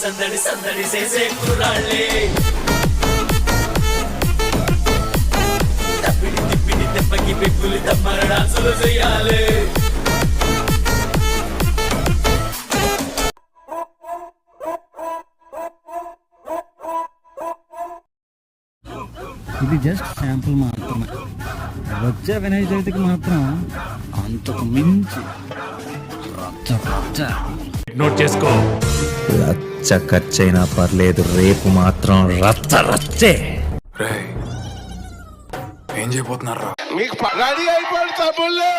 సందడి సందడి చేసే కుర్రాళ్ళే తప్పిడి తిప్పిడి తెప్పకి పెక్కులు తమ్మర డాన్సులు చెయ్యాలి ఇది జస్ట్ శాంపుల్ మాత్రమే. వచ్చే వినాయక చవితికి మాత్రం అంతకు మించి రచ్చ రచ్చ. నోట్ చేసుకో. రచ్చ ఖర్చైనా పర్లేదు, రేపు మాత్రం రచ్చ రచ్చే. ఏం చేయబోతున్నారా? మీకు రెడీ అయిపోయి తమ్ముళ్ళు.